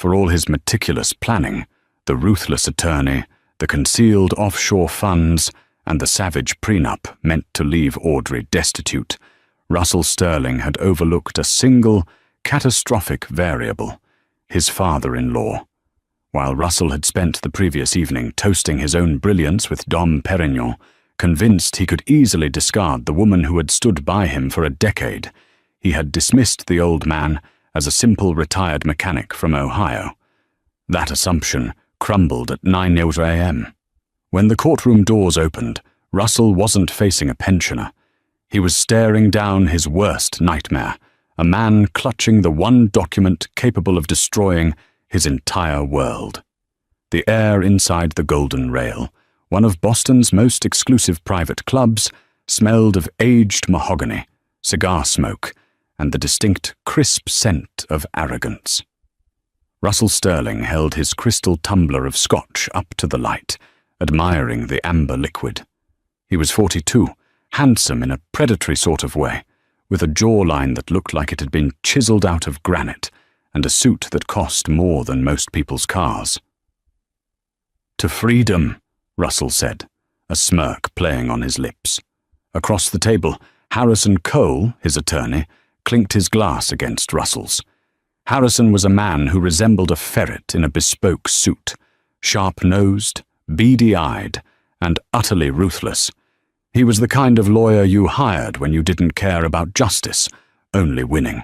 For all his meticulous planning, the ruthless attorney, the concealed offshore funds, and the savage prenup meant to leave Audrey destitute, Russell Sterling had overlooked a single, catastrophic variable: his father-in-law. While Russell had spent the previous evening toasting his own brilliance with Dom Perignon, convinced he could easily discard the woman who had stood by him for a decade, he had dismissed the old man as a simple retired mechanic from Ohio. That assumption crumbled at 9 a.m. When the courtroom doors opened, Russell wasn't facing a pensioner. He was staring down his worst nightmare, a man clutching the one document capable of destroying his entire world. The air inside the Golden Rail, one of Boston's most exclusive private clubs, smelled of aged mahogany, cigar smoke, and the distinct crisp scent of arrogance. Russell Sterling held his crystal tumbler of scotch up to the light, admiring the amber liquid. He was 42, handsome in a predatory sort of way, with a jawline that looked like it had been chiseled out of granite, and a suit that cost more than most people's cars. "To freedom," Russell said, a smirk playing on his lips. Across the table, Harrison Cole, his attorney, clinked his glass against Russell's. Harrison was a man who resembled a ferret in a bespoke suit, sharp-nosed, beady-eyed, and utterly ruthless. He was the kind of lawyer you hired when you didn't care about justice, only winning.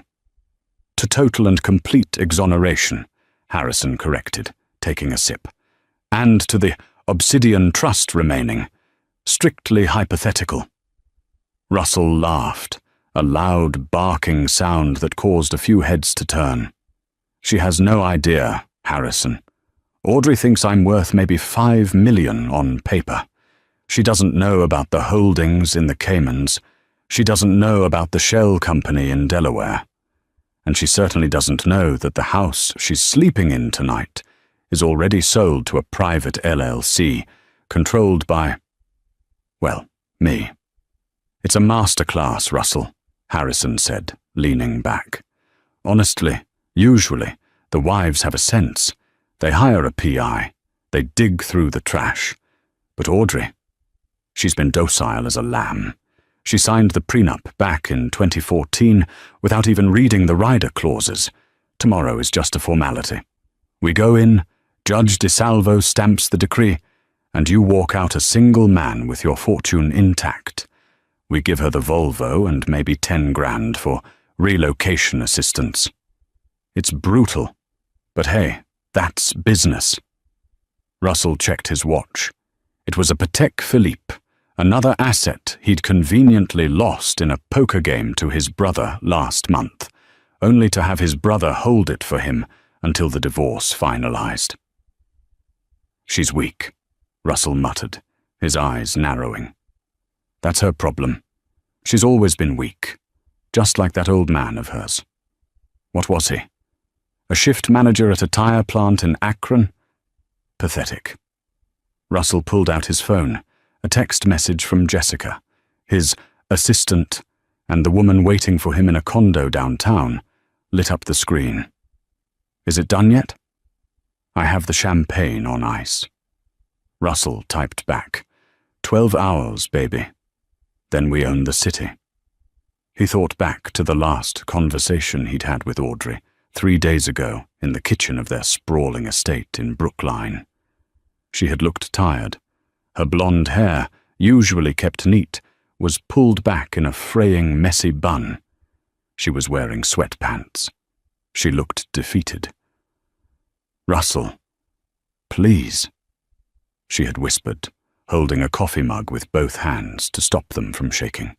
"To total and complete exoneration," Harrison corrected, taking a sip. "And to the Obsidian Trust remaining. Strictly hypothetical." Russell laughed, a loud, barking sound that caused a few heads to turn. "She has no idea, Harrison. Audrey thinks I'm worth maybe $5 million on paper. She doesn't know about the holdings in the Caymans. She doesn't know about the shell company in Delaware. And she certainly doesn't know that the house she's sleeping in tonight is already sold to a private LLC, controlled by, well, me." "It's a masterclass, Russell," Harrison said, leaning back. "Honestly, usually, the wives have a sense. They hire a PI. They dig through the trash. But Audrey, she's been docile as a lamb. She signed the prenup back in 2014 without even reading the rider clauses. Tomorrow is just a formality. We go in, Judge DeSalvo stamps the decree, and you walk out a single man with your fortune intact. We give her the Volvo and maybe 10 grand for relocation assistance. It's brutal, but hey, that's business." Russell checked his watch. It was a Patek Philippe, another asset he'd conveniently lost in a poker game to his brother last month, only to have his brother hold it for him until the divorce finalized. "She's weak," Russell muttered, his eyes narrowing. "That's her problem. She's always been weak, just like that old man of hers. What was he? A shift manager at a tire plant in Akron? Pathetic." Russell pulled out his phone, a text message from Jessica, his assistant, and the woman waiting for him in a condo downtown, lit up the screen. "Is it done yet?" "I have the champagne on ice." Russell typed back, 12 hours, baby. Then we own the city." He thought back to the last conversation he'd had with Audrey 3 days ago in the kitchen of their sprawling estate in Brookline. She had looked tired. Her blonde hair, usually kept neat, was pulled back in a fraying, messy bun. She was wearing sweatpants. She looked defeated. "Russell, please," she had whispered, holding a coffee mug with both hands to stop them from shaking.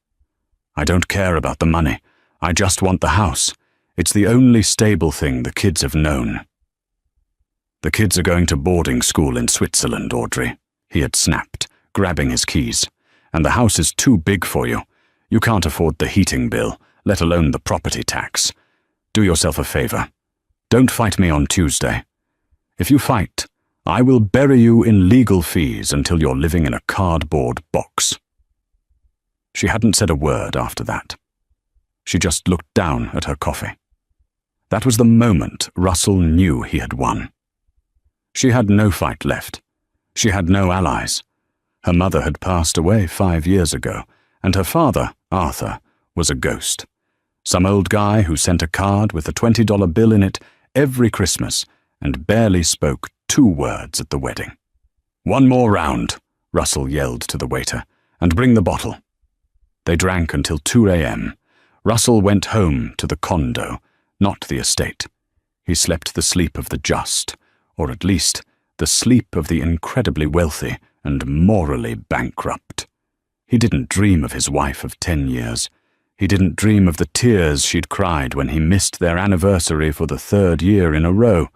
"I don't care about the money. I just want the house. It's the only stable thing the kids have known." "The kids are going to boarding school in Switzerland, Audrey," he had snapped, grabbing his keys. "And the house is too big for you. You can't afford the heating bill, let alone the property tax. Do yourself a favor. Don't fight me on Tuesday. If you fight, I will bury you in legal fees until you're living in a cardboard box." She hadn't said a word after that. She just looked down at her coffee. That was the moment Russell knew he had won. She had no fight left. She had no allies. Her mother had passed away 5 years ago, and her father, Arthur, was a ghost. Some old guy who sent a card with a $20 bill in it every Christmas and barely spoke 2 words at the wedding. "One more round," Russell yelled to the waiter, "and bring the bottle." They drank until 2 a.m. Russell went home to the condo, not the estate. He slept the sleep of the just, or at least the sleep of the incredibly wealthy and morally bankrupt. He didn't dream of his wife of 10 years. He didn't dream of the tears she'd cried when he missed their anniversary for the 3rd year in a row.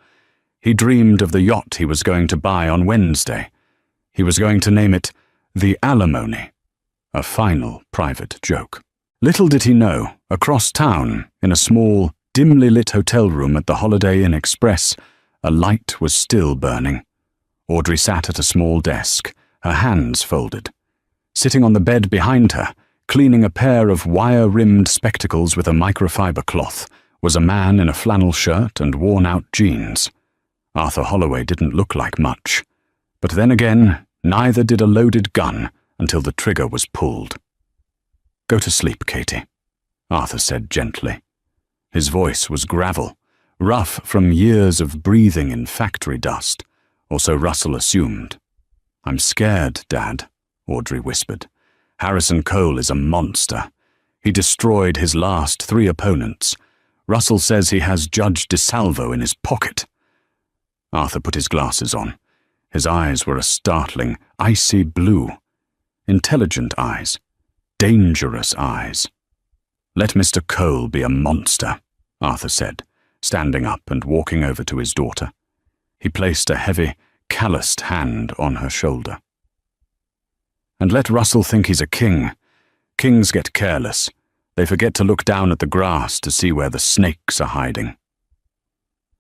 He dreamed of the yacht he was going to buy on Wednesday. He was going to name it the Alimony, a final private joke. Little did he know, across town, in a small, dimly lit hotel room at the Holiday Inn Express, a light was still burning. Audrey sat at a small desk, her hands folded. Sitting on the bed behind her, cleaning a pair of wire-rimmed spectacles with a microfiber cloth, was a man in a flannel shirt and worn-out jeans. Arthur Holloway didn't look like much. But then again, neither did a loaded gun until the trigger was pulled. "Go to sleep, Katie," Arthur said gently. His voice was gravel, rough from years of breathing in factory dust, or so Russell assumed. "I'm scared, Dad," Audrey whispered. "Harrison Cole is a monster. He destroyed his last 3 opponents. Russell says he has Judge DeSalvo in his pocket." Arthur put his glasses on. His eyes were a startling, icy blue. Intelligent eyes. Dangerous eyes. "Let Mr. Cole be a monster," Arthur said, standing up and walking over to his daughter. He placed a heavy, calloused hand on her shoulder. "And let Russell think he's a king. Kings get careless. They forget to look down at the grass to see where the snakes are hiding."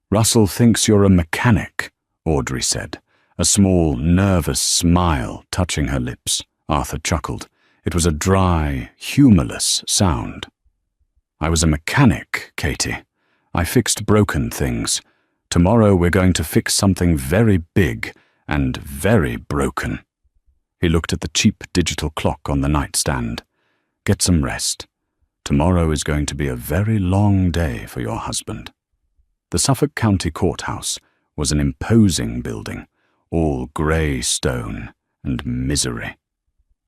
"Russell thinks you're a mechanic," Audrey said, a small, nervous smile touching her lips. Arthur chuckled. It was a dry, humorless sound. "I was a mechanic, Katie. I fixed broken things. Tomorrow we're going to fix something very big and very broken." He looked at the cheap digital clock on the nightstand. "Get some rest. Tomorrow is going to be a very long day for your husband." The Suffolk County Courthouse was an imposing building, all grey stone and misery.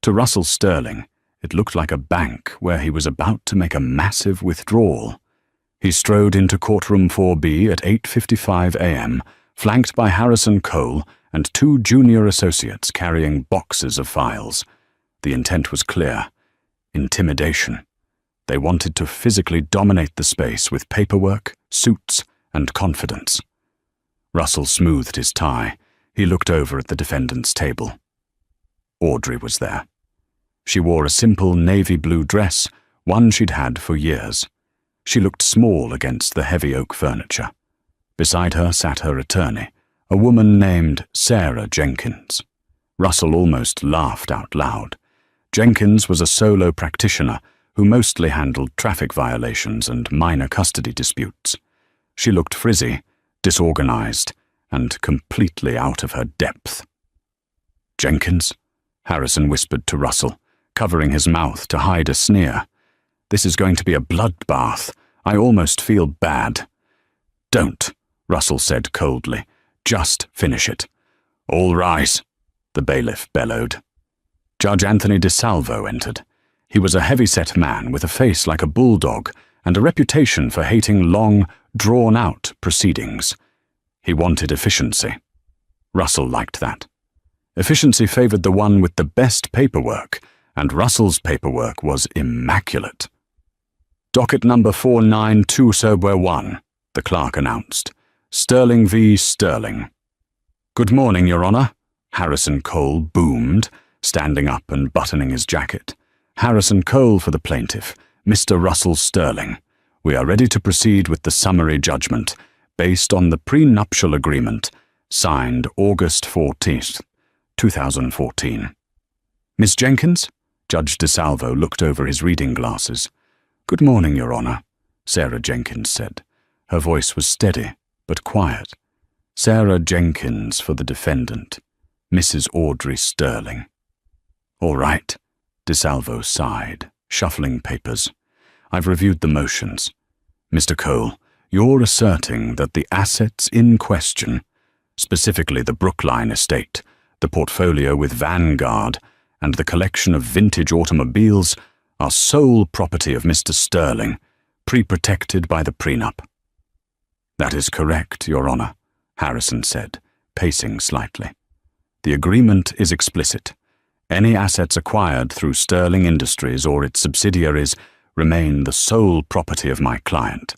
To Russell Sterling, it looked like a bank where he was about to make a massive withdrawal. He strode into courtroom 4B at 8:55 a.m., flanked by Harrison Cole and 2 junior associates carrying boxes of files. The intent was clear: intimidation. They wanted to physically dominate the space with paperwork, suits, and confidence. Russell smoothed his tie. He looked over at the defendant's table. Audrey was there. She wore a simple navy blue dress, one she'd had for years. She looked small against the heavy oak furniture. Beside her sat her attorney, a woman named Sarah Jenkins. Russell almost laughed out loud. Jenkins was a solo practitioner who mostly handled traffic violations and minor custody disputes. She looked frizzy, disorganized, and completely out of her depth. "Jenkins?" Harrison whispered to Russell, covering his mouth to hide a sneer. "This is going to be a bloodbath. I almost feel bad." "Don't," Russell said coldly. "Just finish it." "All rise," the bailiff bellowed. Judge Anthony DeSalvo entered. He was a heavy-set man with a face like a bulldog and a reputation for hating long, drawn-out proceedings. He wanted efficiency. Russell liked that. Efficiency favored the one with the best paperwork, and Russell's paperwork was immaculate. "Docket number 492-1, the clerk announced. "Sterling v. Sterling." "Good morning, Your Honor," Harrison Cole boomed, standing up and buttoning his jacket. "Harrison Cole for the plaintiff, Mr. Russell Sterling. We are ready to proceed with the summary judgment, based on the prenuptial agreement, signed August 14th, 2014. "Miss Jenkins?" Judge DeSalvo looked over his reading glasses. "Good morning, Your Honor," Sarah Jenkins said. Her voice was steady, but quiet. Sarah Jenkins for the defendant, Mrs. Audrey Sterling. All right, DeSalvo sighed, shuffling papers. I've reviewed the motions. Mr. Cole, you're asserting that the assets in question, specifically the Brookline estate, the portfolio with Vanguard, and the collection of vintage automobiles, are sole property of Mr. Sterling, pre-protected by the prenup. That is correct, Your Honor, Harrison said, pacing slightly. The agreement is explicit. Any assets acquired through Sterling Industries or its subsidiaries remain the sole property of my client.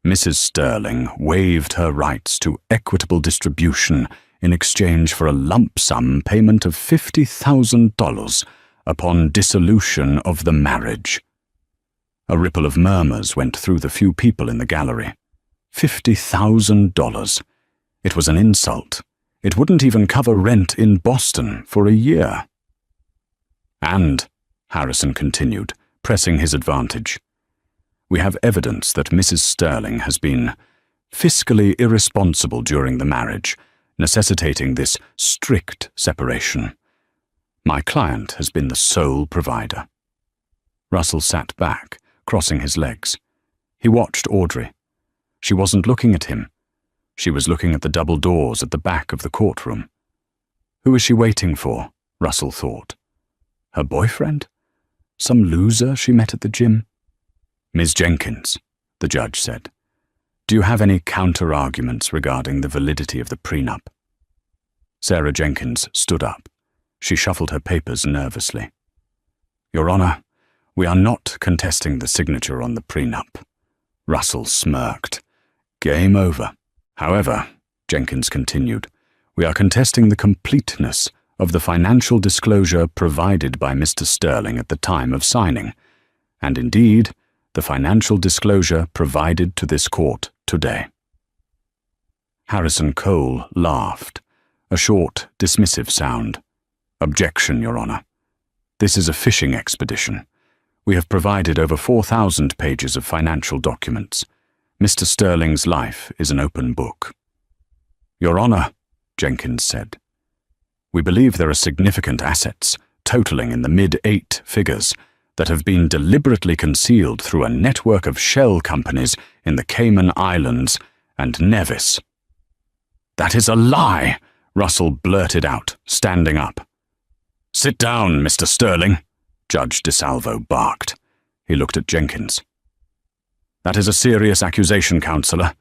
Mrs. Sterling waived her rights to equitable distribution in exchange for a lump sum payment of $50,000 upon dissolution of the marriage. A ripple of murmurs went through the few people in the gallery. $50,000. It was an insult. It wouldn't even cover rent in Boston for a year. And, Harrison continued, pressing his advantage, we have evidence that Mrs. Sterling has been fiscally irresponsible during the marriage, necessitating this strict separation. My client has been the sole provider. Russell sat back, crossing his legs. He watched Audrey. She wasn't looking at him. She was looking at the double doors at the back of the courtroom. Who is she waiting for? Russell thought. Her boyfriend? Some loser she met at the gym? Ms. Jenkins, the judge said, do you have any counter-arguments regarding the validity of the prenup? Sarah Jenkins stood up. She shuffled her papers nervously. Your Honor, we are not contesting the signature on the prenup. Russell smirked. Game over. However, Jenkins continued, we are contesting the completeness of the financial disclosure provided by Mr. Sterling at the time of signing, and indeed, the financial disclosure provided to this court today. Harrison Cole laughed, a short, dismissive sound. Objection, Your Honor. This is a fishing expedition. We have provided over 4,000 pages of financial documents. Mr. Sterling's life is an open book. Your Honor, Jenkins said, we believe there are significant assets, totaling in the mid-8 figures, that have been deliberately concealed through a network of shell companies in the Cayman Islands and Nevis. That is a lie, Russell blurted out, standing up. Sit down, Mr. Sterling, Judge DeSalvo barked. He looked at Jenkins. That is a serious accusation, Counselor.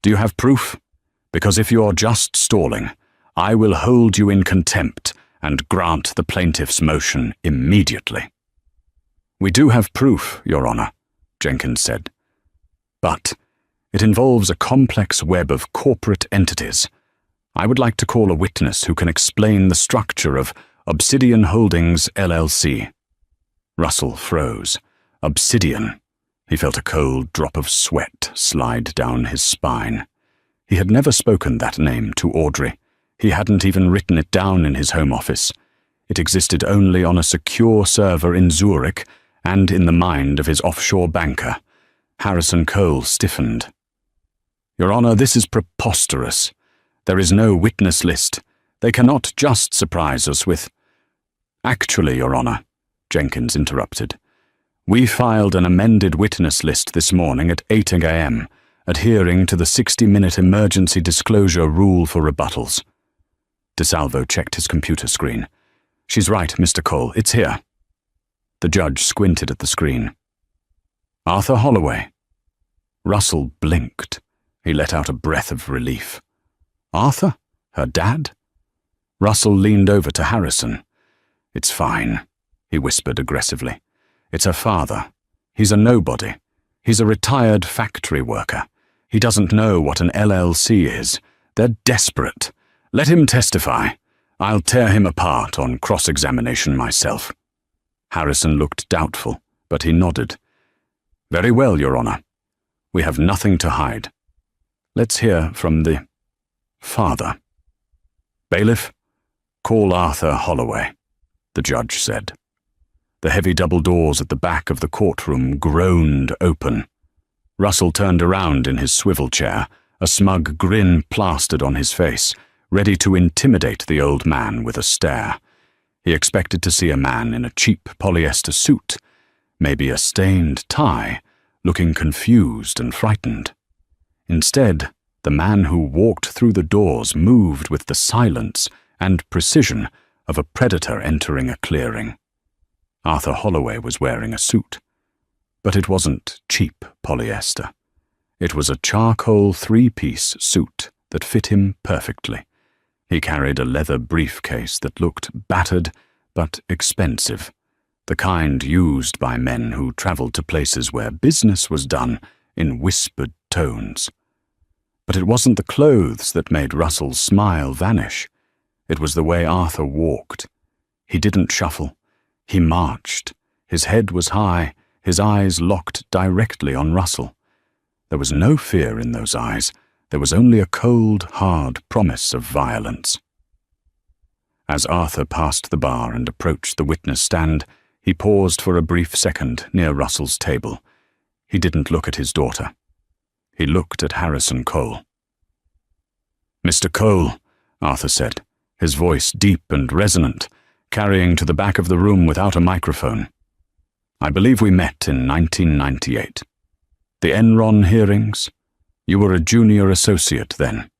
Do you have proof? Because if you're just stalling, I will hold you in contempt and grant the plaintiff's motion immediately. We do have proof, Your Honor, Jenkins said. But it involves a complex web of corporate entities. I would like to call a witness who can explain the structure of Obsidian Holdings, LLC. Russell froze. Obsidian. He felt a cold drop of sweat slide down his spine. He had never spoken that name to Audrey. He hadn't even written it down in his home office. It existed only on a secure server in Zurich and in the mind of his offshore banker. Harrison Cole stiffened. Your Honor, this is preposterous. There is no witness list. They cannot just surprise us with— Actually, Your Honor, Jenkins interrupted. We filed an amended witness list this morning at 8 a.m., adhering to the 60-minute emergency disclosure rule for rebuttals. DeSalvo checked his computer screen. She's right, Mr. Cole, it's here. The judge squinted at the screen. Arthur Holloway. Russell blinked. He let out a breath of relief. Arthur? Her dad? Russell leaned over to Harrison. It's fine, he whispered aggressively. It's her father. He's a nobody. He's a retired factory worker. He doesn't know what an LLC is. They're desperate. Let him testify. I'll tear him apart on cross-examination myself. Harrison looked doubtful, but he nodded. Very well, Your Honor. We have nothing to hide. Let's hear from the father. Bailiff, call Arthur Holloway, the judge said. The heavy double doors at the back of the courtroom groaned open. Russell turned around in his swivel chair, a smug grin plastered on his face, ready to intimidate the old man with a stare. He expected to see a man in a cheap polyester suit, maybe a stained tie, looking confused and frightened. Instead, the man who walked through the doors moved with the silence and precision of a predator entering a clearing. Arthur Holloway was wearing a suit, but it wasn't cheap polyester. It was a charcoal three-piece suit that fit him perfectly. He carried a leather briefcase that looked battered but expensive, the kind used by men who traveled to places where business was done in whispered tones. But it wasn't the clothes that made Russell's smile vanish. It was the way Arthur walked. He didn't shuffle. He marched. His head was high, his eyes locked directly on Russell. There was no fear in those eyes. There was only a cold, hard promise of violence. As Arthur passed the bar and approached the witness stand, he paused for a brief second near Russell's table. He didn't look at his daughter. He looked at Harrison Cole. "Mr. Cole," Arthur said, his voice deep and resonant, carrying to the back of the room without a microphone. "I believe we met in 1998. The Enron hearings? You were a junior associate then.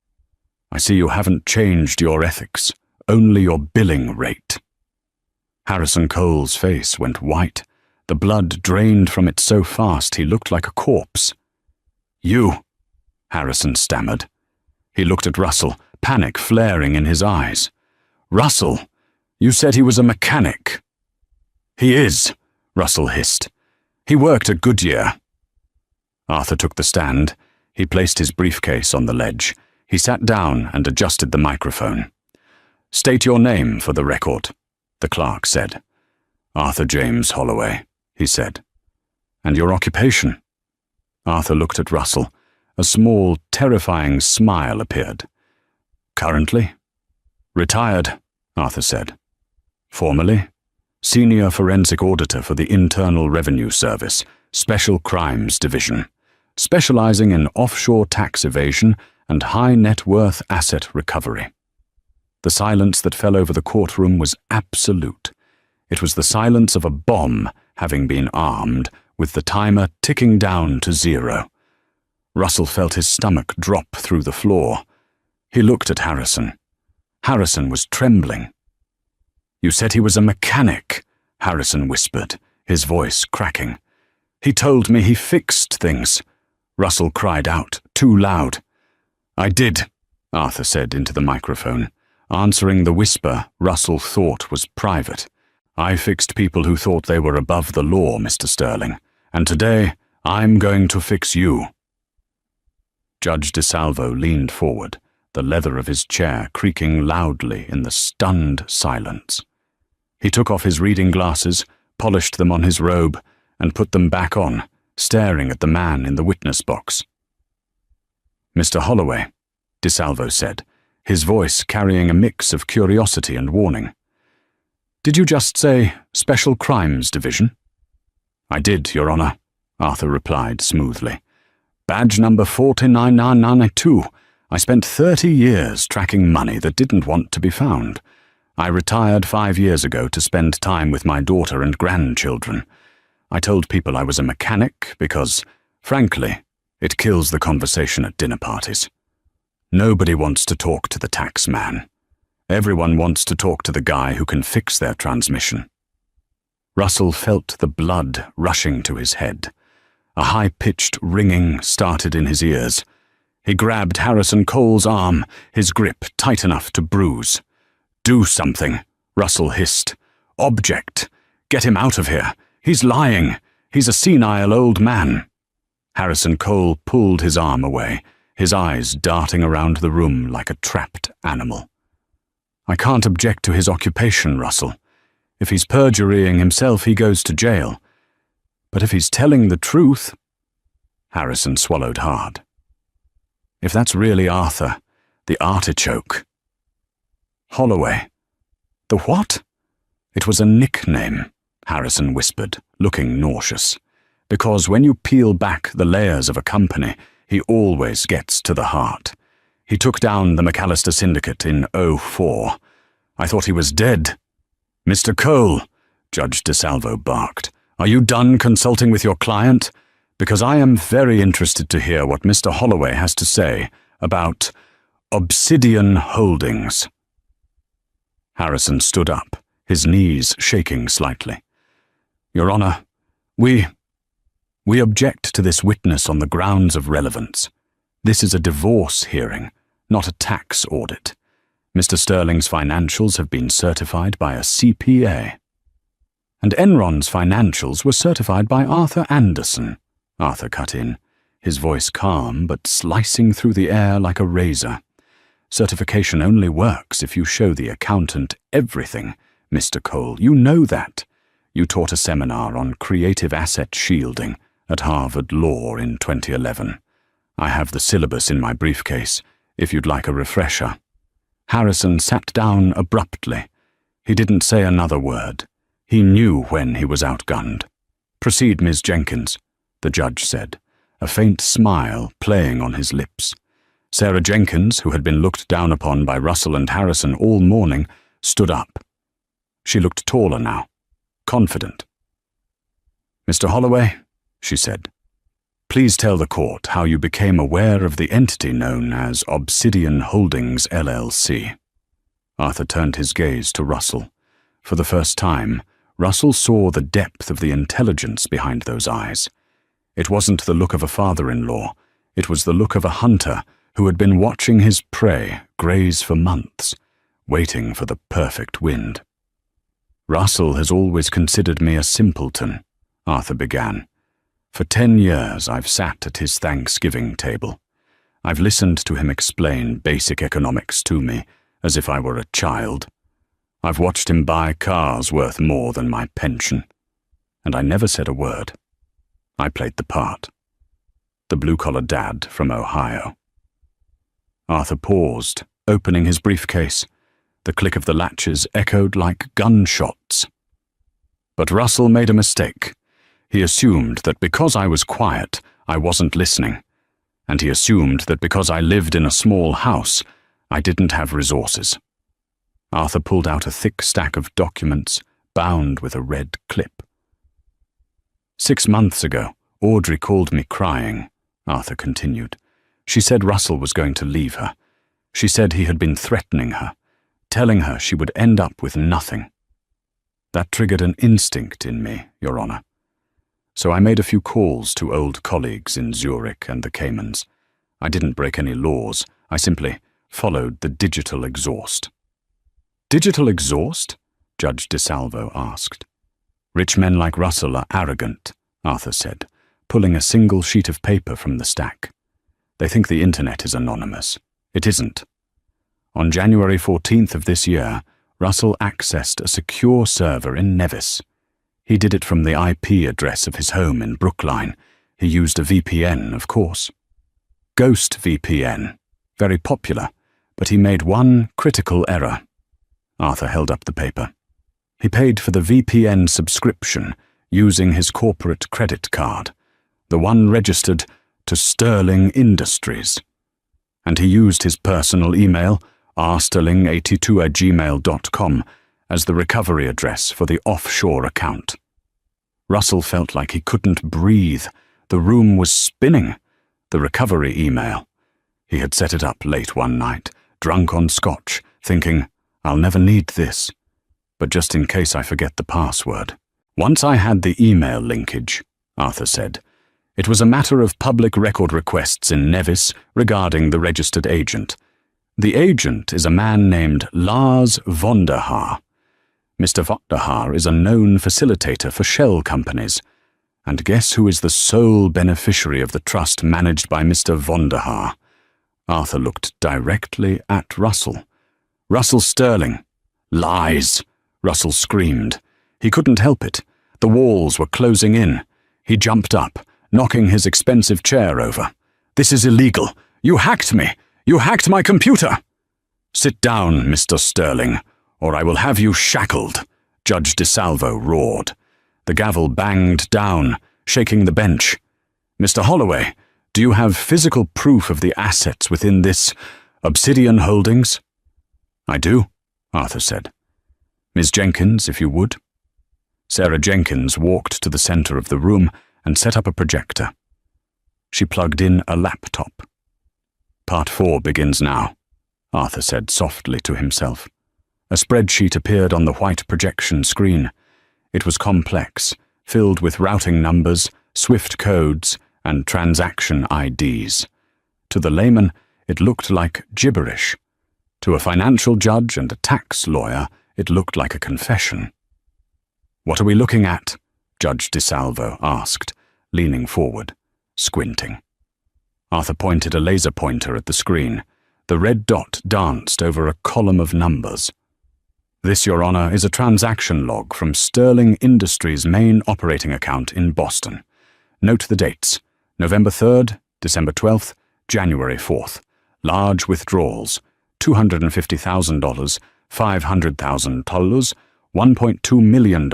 I see you haven't changed your ethics, only your billing rate." Harrison Cole's face went white. The blood drained from it so fast he looked like a corpse. "You," Harrison stammered. He looked at Russell, panic flaring in his eyes. "Russell, you said he was a mechanic." "He is," Russell hissed. "He worked at Goodyear." Arthur took the stand. He placed his briefcase on the ledge. He sat down and adjusted the microphone. "State your name for the record," the clerk said. "Arthur James Holloway," he said. "And your occupation?" Arthur looked at Russell. A small, terrifying smile appeared. "Currently?" "Retired," Arthur said. "Formerly?" "Senior forensic auditor for the Internal Revenue Service, Special Crimes Division, specializing in offshore tax evasion and high net worth asset recovery." The silence that fell over the courtroom was absolute. It was the silence of a bomb having been armed, with the timer ticking down to 0. Russell felt his stomach drop through the floor. He looked at Harrison. Harrison was trembling. "You said he was a mechanic," Harrison whispered, his voice cracking. "He told me he fixed things." Russell cried out, too loud. "I did," Arthur said into the microphone, answering the whisper Russell thought was private. "I fixed people who thought they were above the law, Mr. Sterling, and today I'm going to fix you." Judge DeSalvo leaned forward, the leather of his chair creaking loudly in the stunned silence. He took off his reading glasses, polished them on his robe, and put them back on, staring at the man in the witness box. "Mr. Holloway," DeSalvo said, his voice carrying a mix of curiosity and warning. "Did you just say Special Crimes Division?" "I did, Your Honor," Arthur replied smoothly. "Badge number 49992. I spent 30 years tracking money that didn't want to be found. I retired 5 years ago to spend time with my daughter and grandchildren. I told people I was a mechanic because, frankly, it kills the conversation at dinner parties. Nobody wants to talk to the tax man. Everyone wants to talk to the guy who can fix their transmission." Russell felt the blood rushing to his head. A high-pitched ringing started in his ears. He grabbed Harrison Cole's arm, his grip tight enough to bruise. "Do something," Russell hissed. "Object. Get him out of here. He's lying. He's a senile old man." Harrison Cole pulled his arm away, his eyes darting around the room like a trapped animal. "I can't object to his occupation, Russell. If he's perjurying himself, he goes to jail. But if he's telling the truth—" Harrison swallowed hard. "If that's really Arthur, the artichoke." "Holloway. The what?" "It was a nickname," Harrison whispered, looking nauseous. because when you peel back the layers of a company, he always gets to the heart. He took down the McAllister Syndicate in '04. I thought he was dead. "Mr. Cole," Judge DeSalvo barked, "are you done consulting with your client? Because I am very interested to hear what Mr. Holloway has to say about Obsidian Holdings." Harrison stood up, his knees shaking slightly. "Your Honor, we object to this witness on the grounds of relevance. This is a divorce hearing, not a tax audit. Mr. Sterling's financials have been certified by a CPA." "And Enron's financials were certified by Arthur Anderson," Arthur cut in, his voice calm but slicing through the air like a razor. "Certification only works if you show the accountant everything, Mr. Cole. You know that. You taught a seminar on creative asset shielding at Harvard Law in 2011. I have the syllabus in my briefcase, if you'd like a refresher." Harrison sat down abruptly. He didn't say another word. He knew when he was outgunned. "Proceed, Ms. Jenkins," the judge said, a faint smile playing on his lips. Sarah Jenkins, who had been looked down upon by Russell and Harrison all morning, stood up. She looked taller now, confident. "Mr. Holloway," she said, "please tell the court how you became aware of the entity known as Obsidian Holdings, LLC. Arthur turned his gaze to Russell. For the first time, Russell saw the depth of the intelligence behind those eyes. It wasn't the look of a father-in-law. It was the look of a hunter who had been watching his prey graze for months, waiting for the perfect wind. "Russell has always considered me a simpleton," Arthur began. "For 10 years I've sat at his Thanksgiving table. I've listened to him explain basic economics to me as if I were a child. I've watched him buy cars worth more than my pension. And I never said a word. I played the part. The blue-collar dad from Ohio." Arthur paused, opening his briefcase. The click of the latches echoed like gunshots. "But Russell made a mistake. He assumed that because I was quiet, I wasn't listening. And he assumed that because I lived in a small house, I didn't have resources." Arthur pulled out a thick stack of documents, bound with a red clip. "6 months ago, Audrey called me crying," Arthur continued. "She said Russell was going to leave her. She said he had been threatening her, telling her she would end up with nothing. That triggered an instinct in me, Your Honor. So I made a few calls to old colleagues in Zurich and the Caymans. I didn't break any laws. I simply followed the digital exhaust." "Digital exhaust?" Judge DeSalvo asked. "Rich men like Russell are arrogant," Arthur said, pulling a single sheet of paper from the stack. "They think the internet is anonymous. It isn't. On January 14th of this year, Russell accessed a secure server in Nevis. He did it from the IP address of his home in Brookline. He used a VPN, of course. Ghost VPN. Very popular, but he made one critical error." Arthur held up the paper. "He paid for the VPN subscription using his corporate credit card, the one registered to Sterling Industries. And he used his personal email, rsterling82@gmail.com, as the recovery address for the offshore account. Russell felt like he couldn't breathe. The room was spinning. The recovery email. He had set it up late one night, drunk on scotch, thinking, I'll never need this. But just in case I forget the password. Once I had the email linkage, Arthur said. It was a matter of public record requests in Nevis regarding the registered agent. The agent is a man named Lars Vonderhaar. Mr. Vonderhaar is a known facilitator for shell companies. And guess who is the sole beneficiary of the trust managed by Mr. Vonderhaar? Arthur looked directly at Russell. Russell Sterling. Lies, Russell screamed. He couldn't help it. The walls were closing in. He jumped up, knocking his expensive chair over. This is illegal. You hacked me. You hacked my computer. Sit down, Mr. Sterling, or I will have you shackled, Judge DeSalvo roared. The gavel banged down, shaking the bench. "Mr. Holloway, do you have physical proof of the assets within this Obsidian Holdings?" "I do," Arthur said. "Ms. Jenkins, if you would." Sarah Jenkins walked to the center of the room and set up a projector. She plugged in a laptop. "Part 4 begins now," Arthur said softly to himself. A spreadsheet appeared on the white projection screen. It was complex, filled with routing numbers, swift codes, and transaction IDs. To the layman, it looked like gibberish. To a financial judge and a tax lawyer, it looked like a confession. "What are we looking at?" Judge DeSalvo asked, leaning forward, squinting. Arthur pointed a laser pointer at the screen. The red dot danced over a column of numbers. "This, Your Honor, is a transaction log from Sterling Industries' main operating account in Boston. Note the dates: November 3rd, December 12th, January 4th. Large withdrawals: $250,000, $500,000, $1.2 million.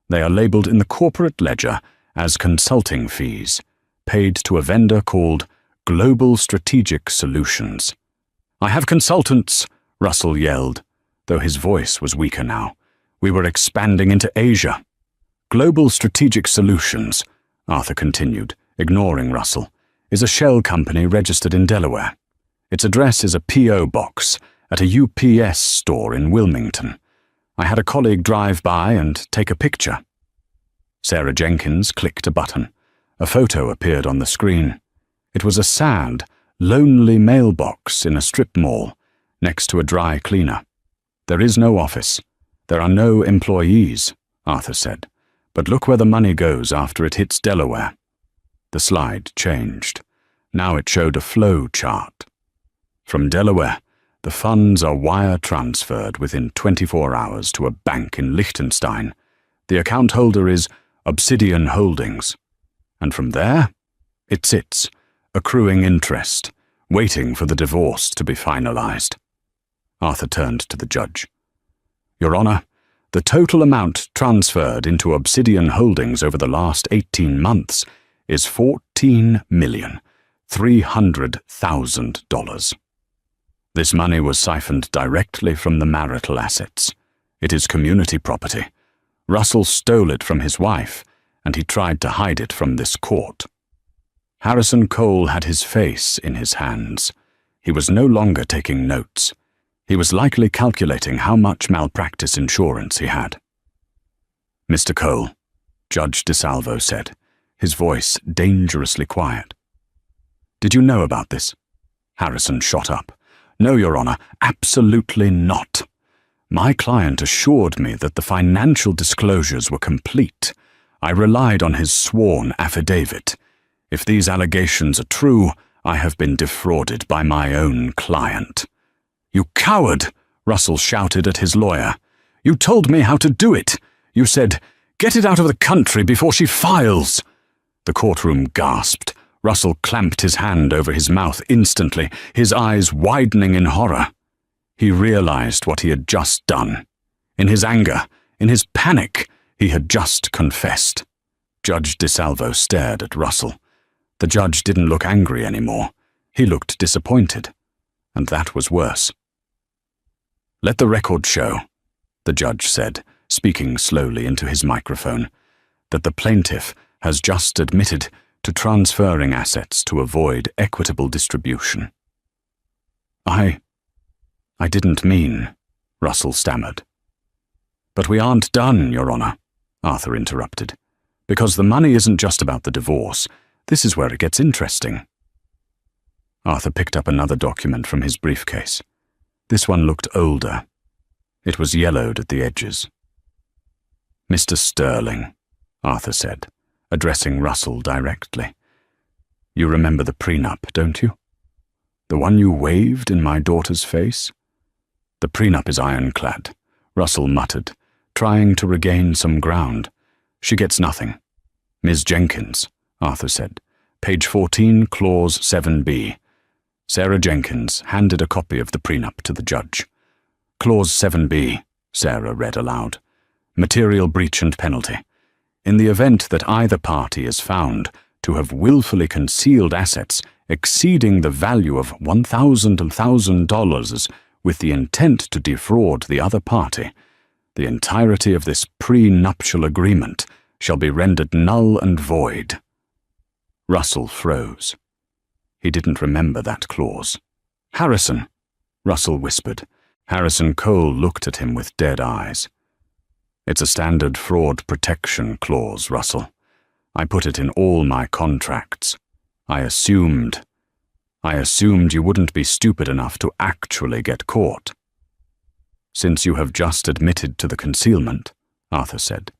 They are labeled in the corporate ledger as consulting fees, paid to a vendor called Global Strategic Solutions." "I have consultants," Russell yelled, though his voice was weaker now. "We were expanding into Asia." "Global Strategic Solutions," Arthur continued, ignoring Russell, "is a shell company registered in Delaware. Its address is a P.O. box at a UPS store in Wilmington. I had a colleague drive by and take a picture." Sarah Jenkins clicked a button. A photo appeared on the screen. It was a sad, lonely mailbox in a strip mall, next to a dry cleaner. "There is no office. There are no employees," Arthur said. "But look where the money goes after it hits Delaware." The slide changed. Now it showed a flow chart. From Delaware, the funds are wire transferred within 24 hours to a bank in Liechtenstein. The account holder is Obsidian Holdings. And from there, it sits, accruing interest, waiting for the divorce to be finalized. Arthur turned to the judge. "Your Honor, the total amount transferred into Obsidian Holdings over the last 18 months is $14,300,000. This money was siphoned directly from the marital assets. It is community property. Russell stole it from his wife, and he tried to hide it from this court." Harrison Cole had his face in his hands. He was no longer taking notes. He was likely calculating how much malpractice insurance he had. "Mr. Cole," Judge DeSalvo said, his voice dangerously quiet. "Did you know about this?" Harrison shot up. "No, Your Honor, absolutely not. My client assured me that the financial disclosures were complete. I relied on his sworn affidavit. If these allegations are true, I have been defrauded by my own client." "You coward!" Russell shouted at his lawyer. "You told me how to do it. You said, 'Get it out of the country before she files.'" The courtroom gasped. Russell clamped his hand over his mouth instantly, his eyes widening in horror. He realized what he had just done. In his anger, in his panic, he had just confessed. Judge DeSalvo stared at Russell. The judge didn't look angry anymore. He looked disappointed. And that was worse. "Let the record show," the judge said, speaking slowly into his microphone, "that the plaintiff has just admitted to transferring assets to avoid equitable distribution." I didn't mean," Russell stammered. "But we aren't done, Your Honor," Arthur interrupted, "because the money isn't just about the divorce. This is where it gets interesting." Arthur picked up another document from his briefcase. This one looked older. It was yellowed at the edges. "Mr. Sterling," Arthur said, addressing Russell directly. "You remember the prenup, don't you? The one you waved in my daughter's face?" "The prenup is ironclad," Russell muttered, trying to regain some ground. "She gets nothing." "Ms. Jenkins," Arthur said, "page 14, clause 7b. Sarah Jenkins handed a copy of the prenup to the judge. "Clause 7b, Sarah read aloud. "Material breach and penalty. In the event that either party is found to have willfully concealed assets exceeding the value of $1,000 with the intent to defraud the other party, the entirety of this prenuptial agreement shall be rendered null and void. Russell froze. He didn't remember that clause. "Harrison," Russell whispered. Harrison Cole looked at him with dead eyes. "It's a standard fraud protection clause, Russell. I put it in all my contracts. I assumed you wouldn't be stupid enough to actually get caught." "Since you have just admitted to the concealment," Arthur said,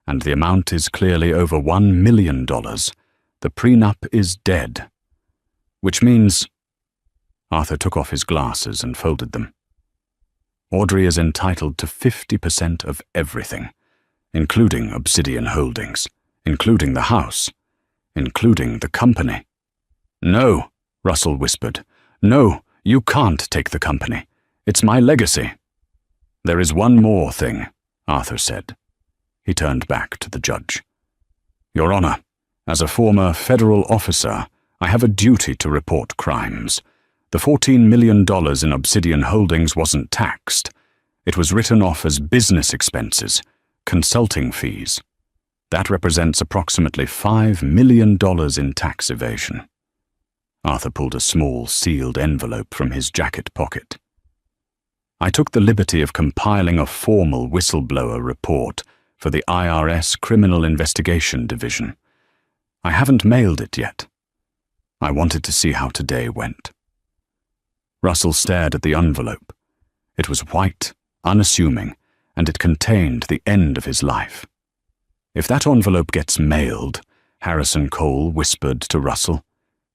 "and the amount is clearly over $1 million, the prenup is dead. Which means—" Arthur took off his glasses and folded them. "Audrey is entitled to 50% of everything, including Obsidian Holdings, including the house, including the company." "No," Russell whispered. "No, you can't take the company. It's my legacy." "There is one more thing," Arthur said. He turned back to the judge. "Your Honor, as a former federal officer, I have a duty to report crimes. The $14 million in Obsidian Holdings wasn't taxed. It was written off as business expenses, consulting fees. That represents approximately $5 million in tax evasion." Arthur pulled a small, sealed envelope from his jacket pocket. "I took the liberty of compiling a formal whistleblower report for the IRS Criminal Investigation Division. I haven't mailed it yet. I wanted to see how today went." Russell stared at the envelope. It was white, unassuming, and it contained the end of his life. "If that envelope gets mailed," Harrison Cole whispered to Russell,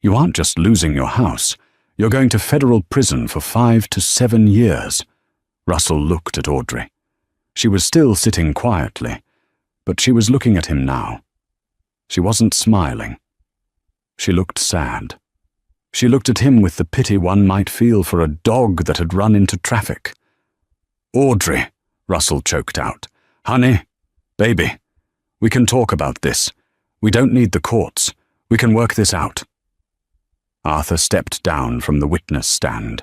"you aren't just losing your house. You're going to federal prison for 5 to 7 years. Russell looked at Audrey. She was still sitting quietly, but she was looking at him now. She wasn't smiling. She looked sad. She looked at him with the pity one might feel for a dog that had run into traffic. "Audrey," Russell choked out. "Honey, baby, we can talk about this. We don't need the courts. We can work this out." Arthur stepped down from the witness stand.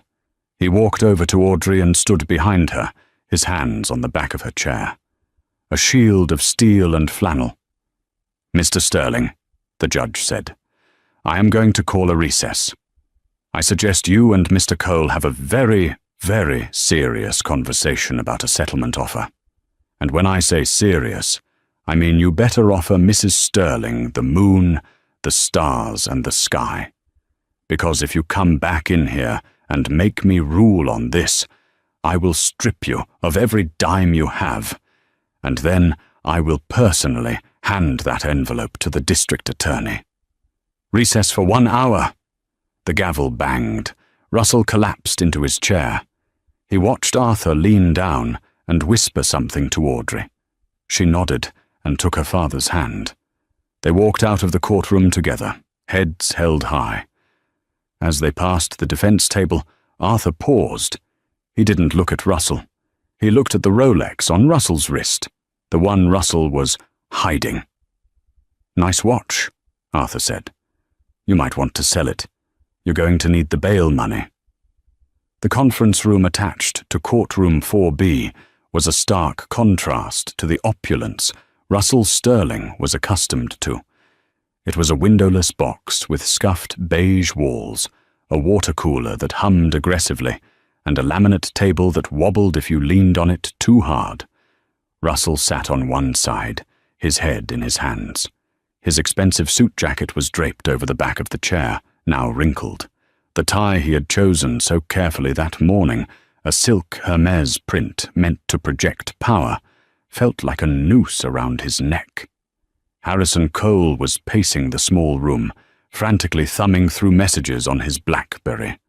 He walked over to Audrey and stood behind her, his hands on the back of her chair. A shield of steel and flannel. "Mr. Sterling," the judge said, "I am going to call a recess. I suggest you and Mr. Cole have a very, very serious conversation about a settlement offer. And when I say serious, I mean you better offer Mrs. Sterling the moon, the stars, and the sky. Because if you come back in here and make me rule on this, I will strip you of every dime you have, and then I will personally hand that envelope to the district attorney. Recess for 1 hour." The gavel banged. Russell collapsed into his chair. He watched Arthur lean down and whisper something to Audrey. She nodded and took her father's hand. They walked out of the courtroom together, heads held high. As they passed the defense table, Arthur paused. He didn't look at Russell. He looked at the Rolex on Russell's wrist, the one Russell was hiding. "Nice watch," Arthur said. "You might want to sell it. You're going to need the bail money." The conference room attached to courtroom 4B was a stark contrast to the opulence Russell Sterling was accustomed to. It was a windowless box with scuffed beige walls, a water cooler that hummed aggressively, and a laminate table that wobbled if you leaned on it too hard. Russell sat on one side, his head in his hands. His expensive suit jacket was draped over the back of the chair, now wrinkled. The tie he had chosen so carefully that morning, a silk Hermes print meant to project power, felt like a noose around his neck. Harrison Cole was pacing the small room, frantically thumbing through messages on his BlackBerry.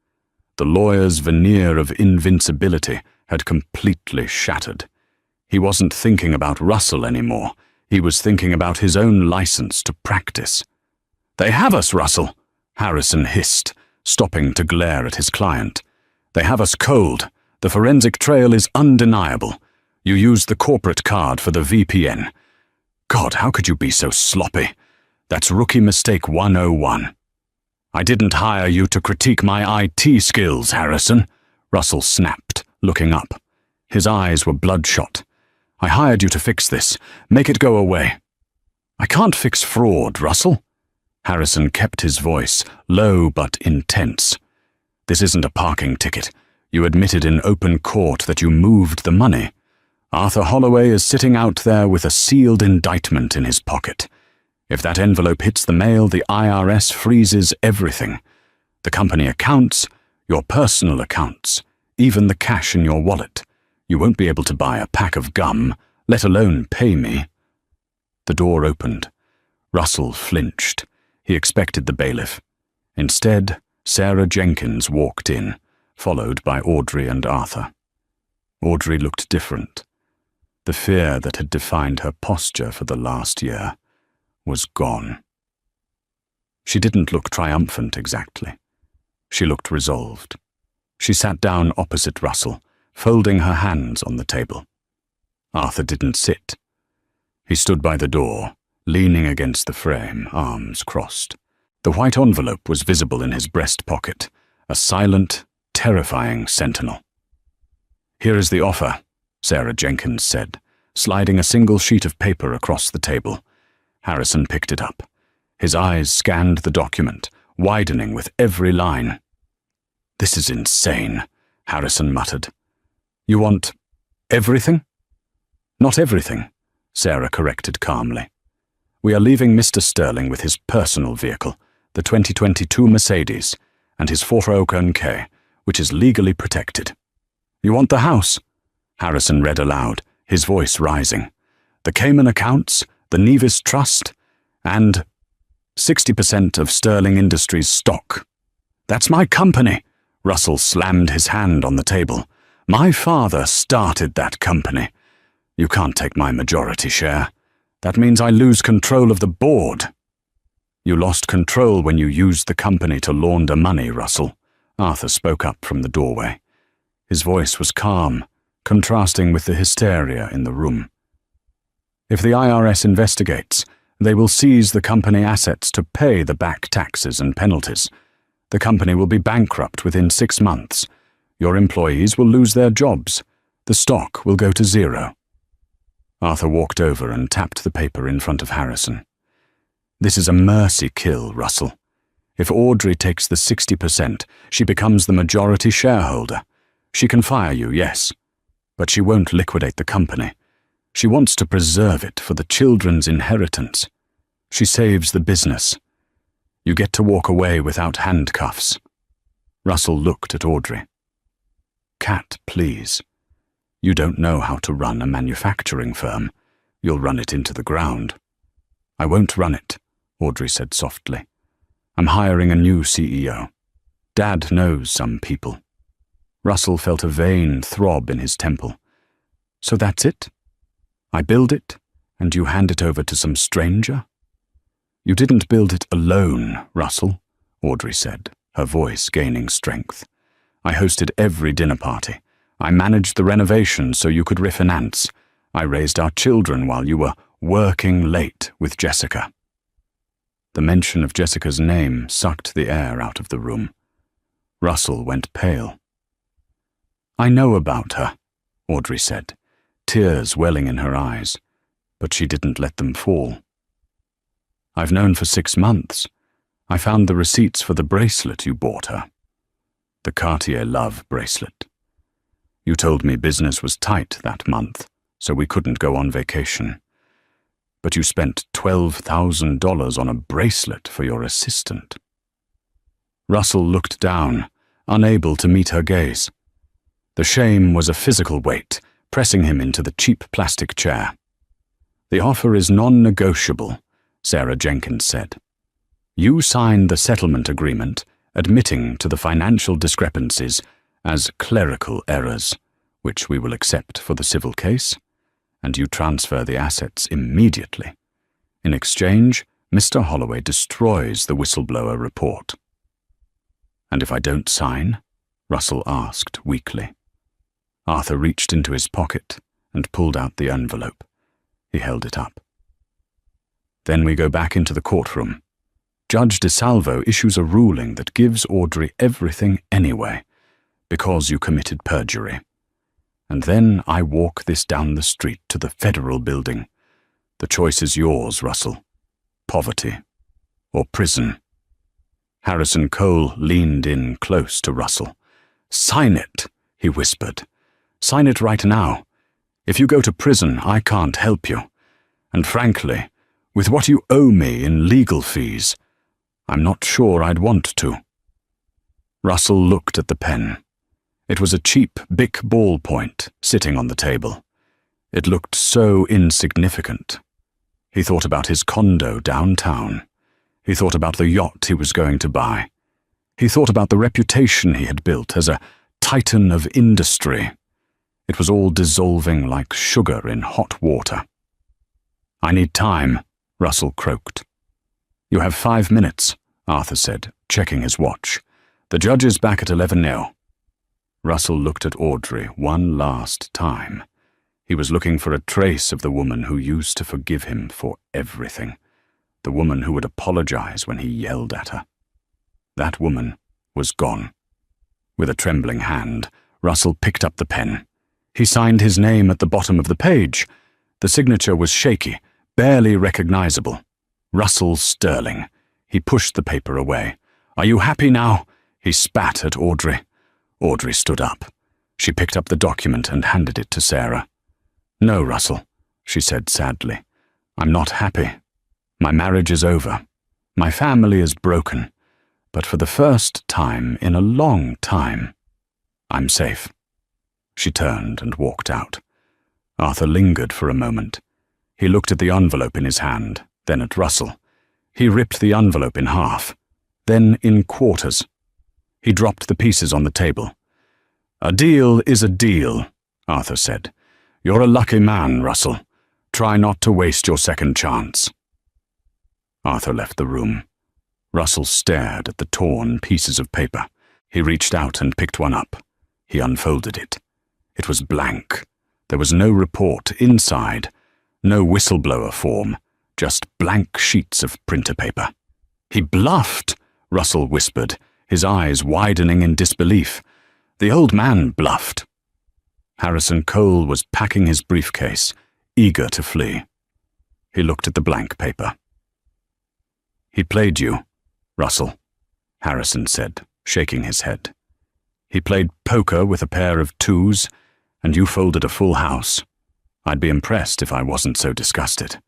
The lawyer's veneer of invincibility had completely shattered. He wasn't thinking about Russell anymore. He was thinking about his own license to practice. "They have us, Russell," Harrison hissed, stopping to glare at his client. "They have us cold. The forensic trail is undeniable. You used the corporate card for the VPN. God, how could you be so sloppy? That's rookie mistake 101. I didn't hire you to critique my IT skills, Harrison, Russell snapped, looking up. His eyes were bloodshot. I hired you to fix this. Make it go away. I can't fix fraud, Russell. Harrison kept his voice, low but intense. This isn't a parking ticket. You admitted in open court that you moved the money. Arthur Holloway is sitting out there with a sealed indictment in his pocket. If that envelope hits the mail, the IRS freezes everything. The company accounts, your personal accounts, even the cash in your wallet. You won't be able to buy a pack of gum, let alone pay me. The door opened. Russell flinched. He expected the bailiff. Instead, Sarah Jenkins walked in, followed by Audrey and Arthur. Audrey looked different. The fear that had defined her posture for the last year was gone. She didn't look triumphant exactly. She looked resolved. She sat down opposite Russell, folding her hands on the table. Arthur didn't sit. He stood by the door, leaning against the frame, arms crossed. The white envelope was visible in his breast pocket, a silent, terrifying sentinel. "Here is the offer," Sarah Jenkins said, sliding a single sheet of paper across the table. Harrison picked it up. His eyes scanned the document, widening with every line. "This is insane," Harrison muttered. "You want everything?" "Not everything," Sarah corrected calmly. "We are leaving Mr. Sterling with his personal vehicle, the 2022 Mercedes, and his 401k, which is legally protected." "You want the house?" Harrison read aloud, his voice rising. "The Cayman accounts, the Nevis Trust, and 60% of Sterling Industries stock." "That's my company," Russell slammed his hand on the table. "My father started that company. You can't take my majority share. That means I lose control of the board." "You lost control when you used the company to launder money, Russell," Arthur spoke up from the doorway. His voice was calm, contrasting with the hysteria in the room. "If the IRS investigates, they will seize the company assets to pay the back taxes and penalties. The company will be bankrupt within 6 months. Your employees will lose their jobs. The stock will go to zero." Arthur walked over and tapped the paper in front of Harrison. "This is a mercy kill, Russell. If Audrey takes the 60%, she becomes the majority shareholder. She can fire you, yes, but she won't liquidate the company. She wants to preserve it for the children's inheritance. She saves the business. You get to walk away without handcuffs." Russell looked at Audrey. "Kat, please. You don't know how to run a manufacturing firm. You'll run it into the ground." "I won't run it," Audrey said softly. "I'm hiring a new CEO. Dad knows some people." Russell felt a vain throb in his temple. "So that's it? I build it, and you hand it over to some stranger?" "You didn't build it alone, Russell," Audrey said, her voice gaining strength. "I hosted every dinner party. I managed the renovation so you could refinance. I raised our children while you were working late with Jessica." The mention of Jessica's name sucked the air out of the room. Russell went pale. "I know about her," Audrey said, tears welling in her eyes, but she didn't let them fall. "I've known for 6 months. I found the receipts for the bracelet you bought her. The Cartier Love bracelet. You told me business was tight that month, so we couldn't go on vacation. But you spent $12,000 on a bracelet for your assistant." Russell looked down, unable to meet her gaze. The shame was a physical weight, pressing him into the cheap plastic chair. "The offer is non-negotiable," Sarah Jenkins said. "You signed the settlement agreement, admitting to the financial discrepancies as clerical errors, which we will accept for the civil case, and you transfer the assets immediately. In exchange, Mr. Holloway destroys the whistleblower report." "And if I don't sign?" Russell asked weakly. Arthur reached into his pocket and pulled out the envelope. He held it up. Then we go back into the courtroom. Judge DeSalvo issues a ruling that gives Audrey everything anyway, because you committed perjury. And then I walk this down the street to the federal building. The choice is yours, Russell. Poverty or prison. Harrison Cole leaned in close to Russell. "Sign it," he whispered. "Sign it right now. If you go to prison, I can't help you. And frankly, with what you owe me in legal fees, I'm not sure I'd want to." Russell looked at the pen. It was a cheap Bic ballpoint sitting on the table. It looked so insignificant. He thought about his condo downtown. He thought about the yacht he was going to buy. He thought about the reputation he had built as a titan of industry. It was all dissolving like sugar in hot water. "I need time," Russell croaked. "You have 5 minutes," Arthur said, checking his watch. "The judge is back at 11 now. Russell looked at Audrey one last time. He was looking for a trace of the woman who used to forgive him for everything. The woman who would apologize when he yelled at her. That woman was gone. With a trembling hand, Russell picked up the pen. He signed his name at the bottom of the page. The signature was shaky, barely recognizable. Russell Sterling. He pushed the paper away. "Are you happy now?" He spat at Audrey. Audrey stood up. She picked up the document and handed it to Sarah. "No, Russell," she said sadly. "I'm not happy. My marriage is over. My family is broken. But for the first time in a long time, I'm safe." She turned and walked out. Arthur lingered for a moment. He looked at the envelope in his hand, then at Russell. He ripped the envelope in half, then in quarters. He dropped the pieces on the table. "A deal is a deal," Arthur said. "You're a lucky man, Russell. Try not to waste your second chance." Arthur left the room. Russell stared at the torn pieces of paper. He reached out and picked one up. He unfolded it. It was blank. There was no report inside, no whistleblower form, just blank sheets of printer paper. "He bluffed," Russell whispered, his eyes widening in disbelief. "The old man bluffed." Harrison Cole was packing his briefcase, eager to flee. He looked at the blank paper. "He played you, Russell," Harrison said, shaking his head. "He played poker with a pair of twos, and you folded a full house. I'd be impressed if I wasn't so disgusted."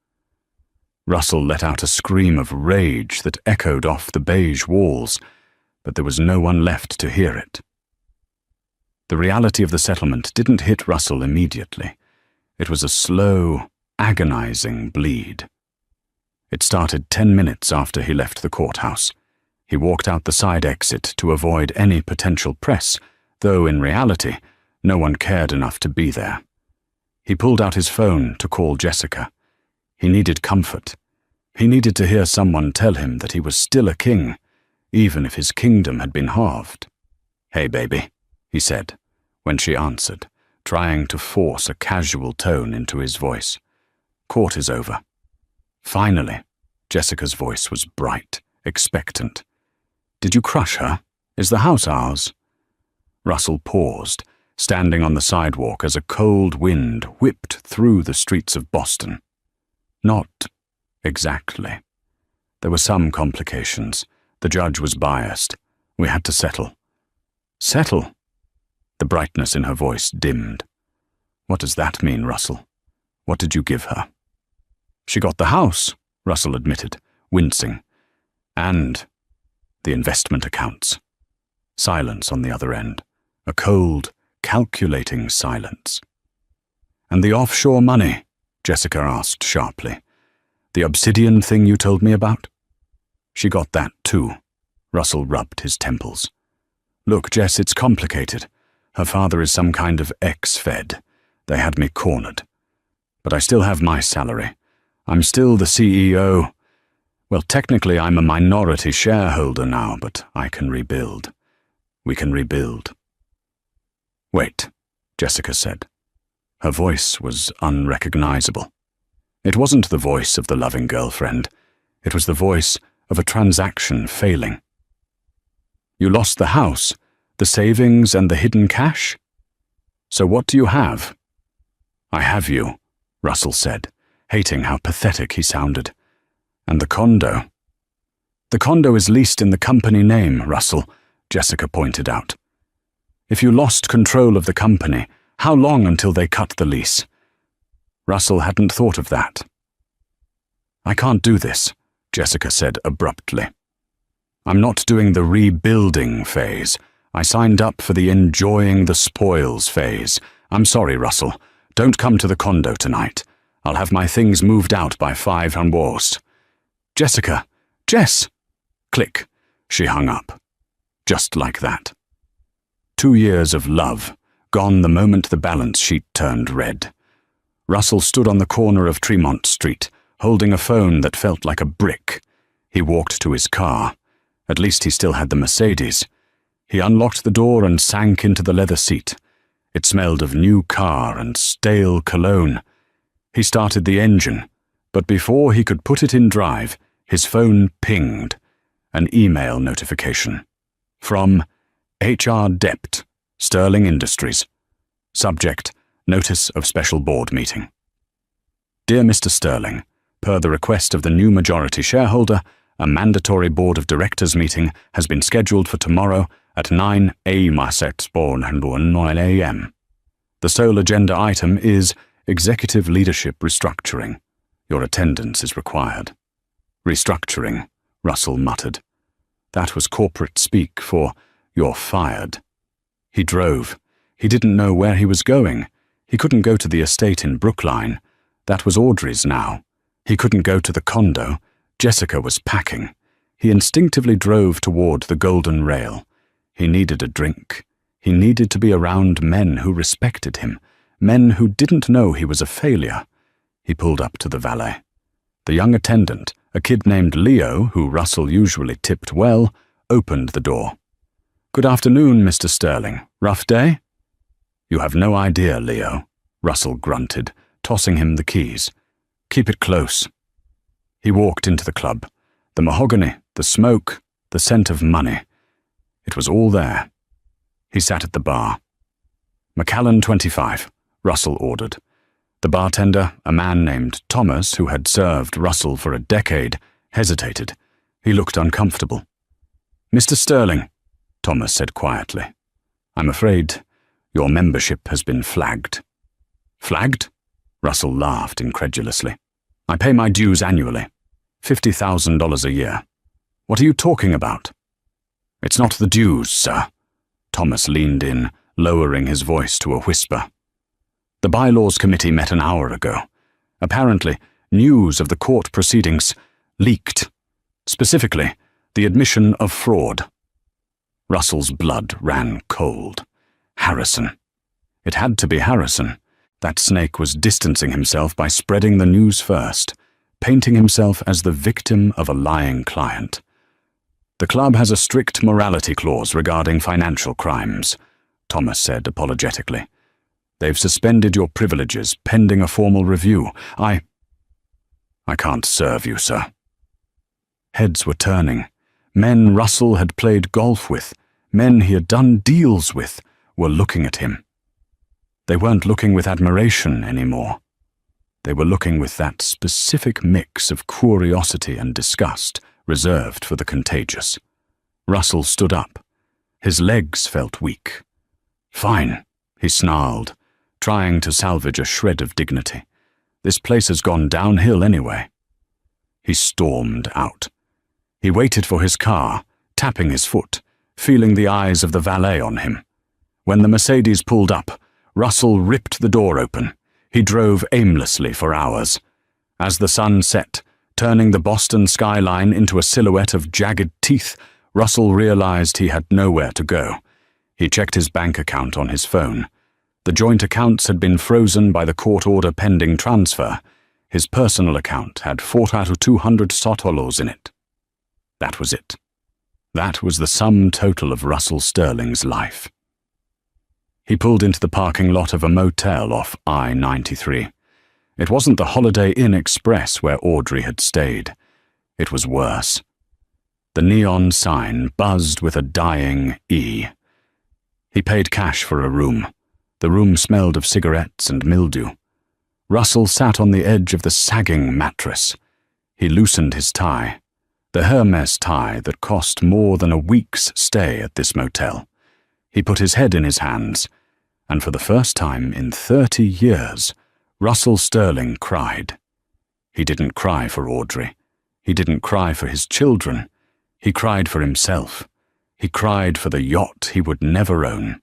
Russell let out a scream of rage that echoed off the beige walls, but there was no one left to hear it. The reality of the settlement didn't hit Russell immediately. It was a slow, agonizing bleed. It started 10 minutes after he left the courthouse. He walked out the side exit to avoid any potential press, though in reality, no one cared enough to be there. He pulled out his phone to call Jessica. He needed comfort. He needed to hear someone tell him that he was still a king, even if his kingdom had been halved. "Hey, baby," he said, when she answered, trying to force a casual tone into his voice. "Court is over." Finally, Jessica's voice was bright, expectant. "Did you crush her? Is the house ours?" Russell paused, standing on the sidewalk as a cold wind whipped through the streets of Boston. Not exactly. There were some complications. The judge was biased. We had to settle. "Settle?" The brightness in her voice dimmed. "What does that mean, Russell? What did you give her?" "She got the house," Russell admitted, wincing. "And the investment accounts." Silence on the other end. A cold, calculating silence. "And the offshore money?" Jessica asked sharply. "The obsidian thing you told me about?" "She got that too." Russell rubbed his temples. "Look, Jess, it's complicated. Her father is some kind of ex-Fed. They had me cornered. But I still have my salary. I'm still the CEO. Well, technically I'm a minority shareholder now, but I can rebuild. We can rebuild." "Wait," Jessica said. Her voice was unrecognizable. It wasn't the voice of the loving girlfriend. It was the voice of a transaction failing. You lost the house, the savings and the hidden cash? So what do you have? I have you, Russell said, hating how pathetic he sounded. And the condo? The condo is leased in the company name, Russell, Jessica pointed out. If you lost control of the company, how long until they cut the lease? Russell hadn't thought of that. I can't do this, Jessica said abruptly. I'm not doing the rebuilding phase. I signed up for the enjoying the spoils phase. I'm sorry, Russell. Don't come to the condo tonight. I'll have my things moved out by 5 and worst. Jessica! Jess! Click. She hung up. Just like that. 2 years of love, gone the moment the balance sheet turned red. Russell stood on the corner of Tremont Street, holding a phone that felt like a brick. He walked to his car. At least he still had the Mercedes. He unlocked the door and sank into the leather seat. It smelled of new car and stale cologne. He started the engine, but before he could put it in drive, his phone pinged. An email notification. From HR Dept, Sterling Industries. Subject, Notice of Special Board Meeting. Dear Mr. Sterling, per the request of the new majority shareholder, a mandatory Board of Directors meeting has been scheduled for tomorrow at 9 a.m. The sole agenda item is Executive Leadership Restructuring. Your attendance is required. Restructuring, Russell muttered. That was corporate speak for, you're fired. He drove. He didn't know where he was going. He couldn't go to the estate in Brookline. That was Audrey's now. He couldn't go to the condo. Jessica was packing. He instinctively drove toward the Golden Rail. He needed a drink. He needed to be around men who respected him, men who didn't know he was a failure. He pulled up to the valet. The young attendant, a kid named Leo, who Russell usually tipped well, opened the door. Good afternoon, Mr. Sterling. Rough day? You have no idea, Leo, Russell grunted, tossing him the keys. Keep it close. He walked into the club. The mahogany, the smoke, the scent of money. It was all there. He sat at the bar. Macallan 25, Russell ordered. The bartender, a man named Thomas, who had served Russell for a decade, hesitated. He looked uncomfortable. Mr. Sterling, Thomas said quietly, I'm afraid your membership has been flagged. Flagged? Russell laughed incredulously. I pay my dues annually. $50,000 a year. What are you talking about? It's not the dues, sir. Thomas leaned in, lowering his voice to a whisper. The bylaws committee met an hour ago. Apparently, news of the court proceedings leaked. Specifically, the admission of fraud. Russell's blood ran cold. Harrison. It had to be Harrison. That snake was distancing himself by spreading the news first, painting himself as the victim of a lying client. The club has a strict morality clause regarding financial crimes, Thomas said apologetically. They've suspended your privileges pending a formal review. I can't serve you, sir. Heads were turning. Men Russell had played golf with, men he had done deals with, were looking at him. They weren't looking with admiration anymore. They were looking with that specific mix of curiosity and disgust reserved for the contagious. Russell stood up. His legs felt weak. Fine, he snarled, trying to salvage a shred of dignity. This place has gone downhill anyway. He stormed out. He waited for his car, tapping his foot, feeling the eyes of the valet on him. When the Mercedes pulled up, Russell ripped the door open. He drove aimlessly for hours. As the sun set, turning the Boston skyline into a silhouette of jagged teeth, Russell realized he had nowhere to go. He checked his bank account on his phone. The joint accounts had been frozen by the court order pending transfer. His personal account had 4,200 sotolos in it. That was it. That was the sum total of Russell Sterling's life. He pulled into the parking lot of a motel off I-93. It wasn't the Holiday Inn Express where Audrey had stayed. It was worse. The neon sign buzzed with a dying E. He paid cash for a room. The room smelled of cigarettes and mildew. Russell sat on the edge of the sagging mattress. He loosened his tie, the Heiress tie that cost more than a week's stay at this motel. He put his head in his hands, and for the first time in 30 years, Russell Sterling cried. He didn't cry for Audrey. He didn't cry for his children. He cried for himself. He cried for the yacht he would never own.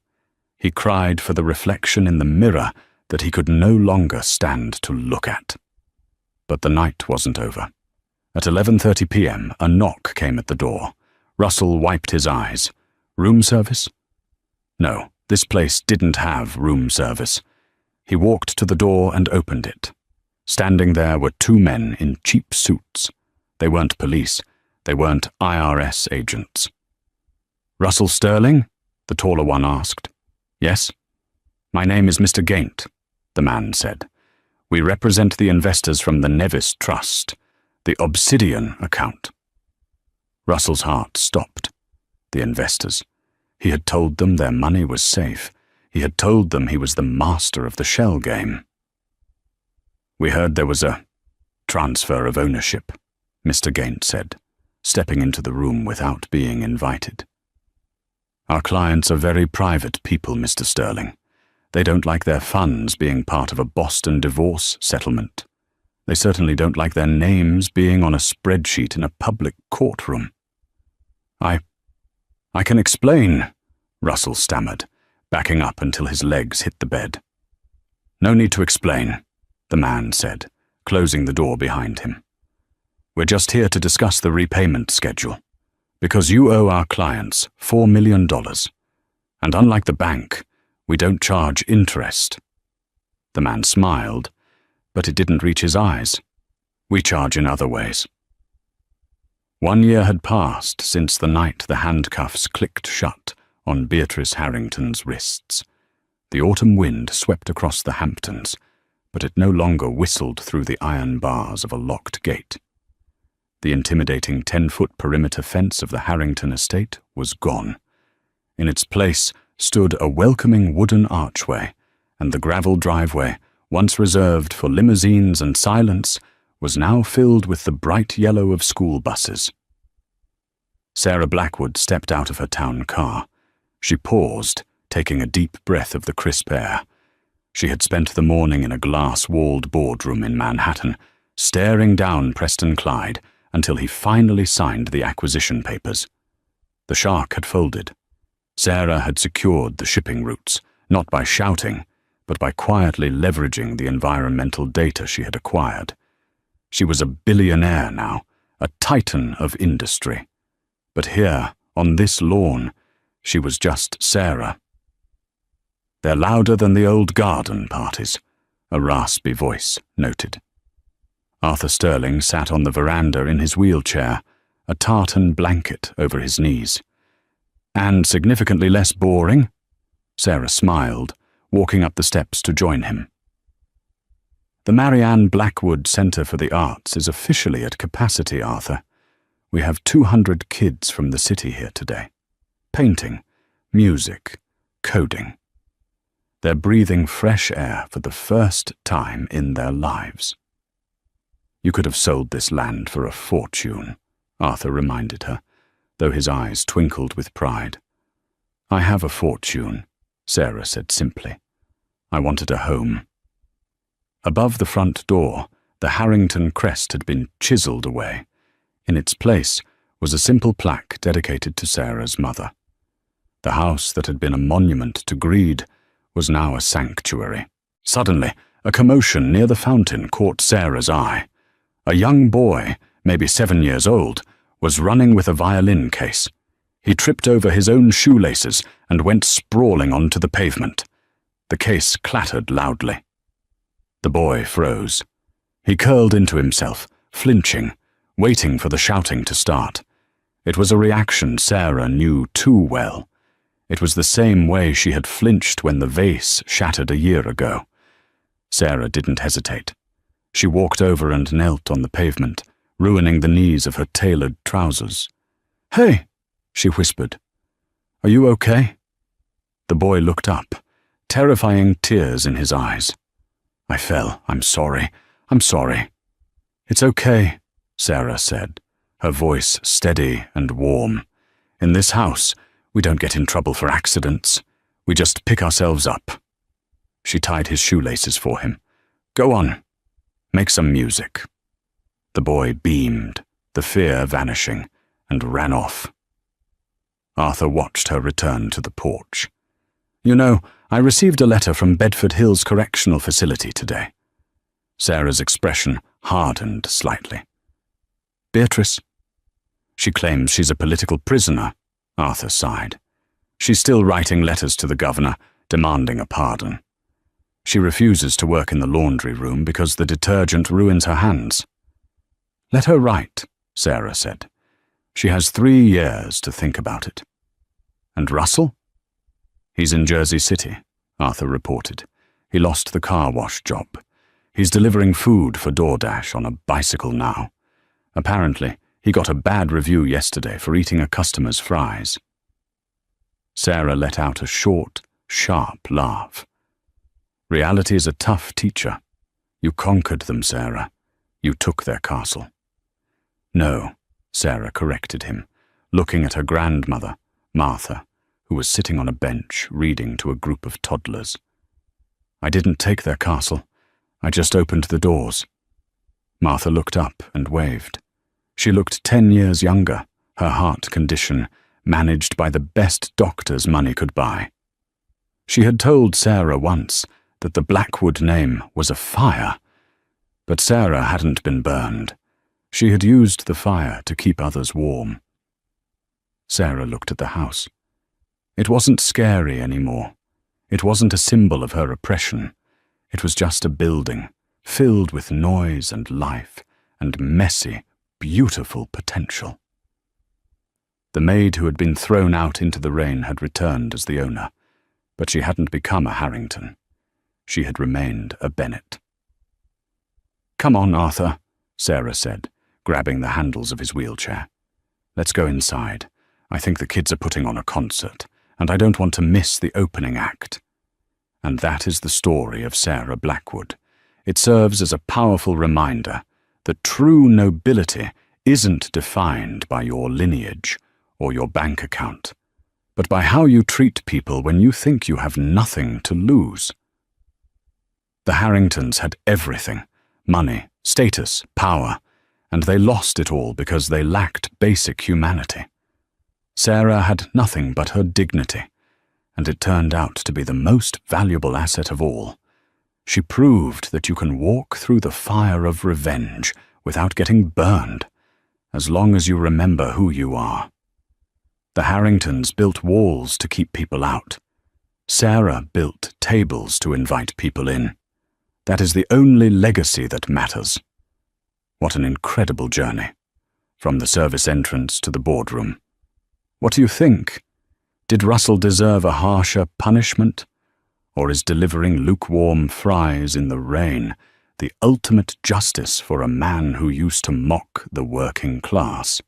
He cried for the reflection in the mirror that he could no longer stand to look at. But the night wasn't over. At 11:30 p.m., a knock came at the door. Russell wiped his eyes. Room service? No, this place didn't have room service. He walked to the door and opened it. Standing there were two men in cheap suits. They weren't police. They weren't IRS agents. "Russell Sterling?" the taller one asked. "Yes?" "My name is Mr. Gaint," the man said. "We represent the investors from the Nevis Trust, the Obsidian account." Russell's heart stopped. The investors. He had told them their money was safe. He had told them he was the master of the shell game. "We heard there was a transfer of ownership," Mr. Gaint said, stepping into the room without being invited. "Our clients are very private people, Mr. Sterling. They don't like their funds being part of a Boston divorce settlement. They certainly don't like their names being on a spreadsheet in a public courtroom." I can explain," Russell stammered, backing up until his legs hit the bed. "No need to explain," the man said, closing the door behind him. "We're just here to discuss the repayment schedule, because you owe our clients $4 million, and unlike the bank, we don't charge interest." The man smiled, but it didn't reach his eyes. "We charge in other ways." 1 year had passed since the night the handcuffs clicked shut on Beatrice Harrington's wrists. The autumn wind swept across the Hamptons, but it no longer whistled through the iron bars of a locked gate. The intimidating 10-foot perimeter fence of the Harrington estate was gone. In its place stood a welcoming wooden archway, and the gravel driveway, once reserved for limousines and silence, was now filled with the bright yellow of school buses. Sarah Blackwood stepped out of her town car. She paused, taking a deep breath of the crisp air. She had spent the morning in a glass-walled boardroom in Manhattan, staring down Preston Clyde until he finally signed the acquisition papers. The shark had folded. Sarah had secured the shipping routes, not by shouting, but by quietly leveraging the environmental data she had acquired. She was a billionaire now, a titan of industry. But here, on this lawn, she was just Sarah. "They're louder than the old garden parties," a raspy voice noted. Arthur Sterling sat on the veranda in his wheelchair, a tartan blanket over his knees. "And significantly less boring?" Sarah smiled, walking up the steps to join him. "The Marianne Blackwood Center for the Arts is officially at capacity, Arthur. We have 200 kids from the city here today. Painting, music, coding. They're breathing fresh air for the first time in their lives." "You could have sold this land for a fortune," Arthur reminded her, though his eyes twinkled with pride. "I have a fortune," Sarah said simply. "I wanted a home." Above the front door, the Harrington crest had been chiseled away. In its place was a simple plaque dedicated to Sarah's mother. The house that had been a monument to greed was now a sanctuary. Suddenly, a commotion near the fountain caught Sarah's eye. A young boy, maybe 7 years old, was running with a violin case. He tripped over his own shoelaces and went sprawling onto the pavement. The case clattered loudly. The boy froze. He curled into himself, flinching, waiting for the shouting to start. It was a reaction Sarah knew too well. It was the same way she had flinched when the vase shattered a year ago. Sarah didn't hesitate. She walked over and knelt on the pavement, ruining the knees of her tailored trousers. "Hey," she whispered. "Are you okay?" The boy looked up, terrifying tears in his eyes. "I fell. I'm sorry. I'm sorry." "It's okay," Sarah said, her voice steady and warm. "In this house, we don't get in trouble for accidents. We just pick ourselves up." She tied his shoelaces for him. "Go on. Make some music." The boy beamed, the fear vanishing, and ran off. Arthur watched her return to the porch. "You know, I received a letter from Bedford Hills Correctional Facility today." Sarah's expression hardened slightly. "Beatrice?" "She claims she's a political prisoner," Arthur sighed. "She's still writing letters to the governor, demanding a pardon. She refuses to work in the laundry room because the detergent ruins her hands." "Let her write," Sarah said. "She has 3 years to think about it." "And Russell?" "He's in Jersey City," Arthur reported. "He lost the car wash job. He's delivering food for DoorDash on a bicycle now. Apparently, he got a bad review yesterday for eating a customer's fries." Sarah let out a short, sharp laugh. "Reality is a tough teacher. You conquered them, Sarah. You took their castle." "No," Sarah corrected him, looking at her grandmother, Martha, who was sitting on a bench reading to a group of toddlers. "I didn't take their castle. I just opened the doors." Martha looked up and waved. She looked 10 years younger, her heart condition managed by the best doctors money could buy. She had told Sarah once that the Blackwood name was a fire, but Sarah hadn't been burned. She had used the fire to keep others warm. Sarah looked at the house. It wasn't scary anymore. It wasn't a symbol of her oppression. It was just a building, filled with noise and life and messy, beautiful potential. The maid who had been thrown out into the rain had returned as the owner, but she hadn't become a Harrington. She had remained a Bennett. "Come on, Arthur," Sarah said, grabbing the handles of his wheelchair. "Let's go inside. I think the kids are putting on a concert, and I don't want to miss the opening act." And that is the story of Sarah Blackwood. It serves as a powerful reminder that true nobility isn't defined by your lineage or your bank account, but by how you treat people when you think you have nothing to lose. The Harringtons had everything: money, status, power, and they lost it all because they lacked basic humanity. Sarah had nothing but her dignity, and it turned out to be the most valuable asset of all. She proved that you can walk through the fire of revenge without getting burned, as long as you remember who you are. The Harringtons built walls to keep people out. Sarah built tables to invite people in. That is the only legacy that matters. What an incredible journey, from the service entrance to the boardroom. What do you think? Did Russell deserve a harsher punishment? Or is delivering lukewarm fries in the rain the ultimate justice for a man who used to mock the working class?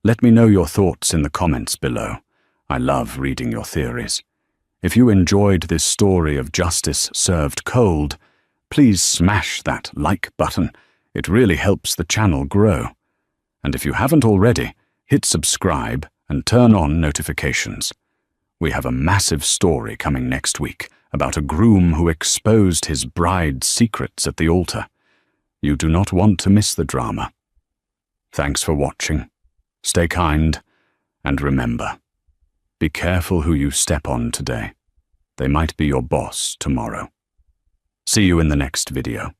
Let me know your thoughts in the comments below. I love reading your theories. If you enjoyed this story of justice served cold, please smash that like button. It really helps the channel grow. And if you haven't already, hit subscribe and turn on notifications. We have a massive story coming next week about a groom who exposed his bride's secrets at the altar. You do not want to miss the drama. Thanks for watching. Stay kind, and remember, be careful who you step on today. They might be your boss tomorrow. See you in the next video.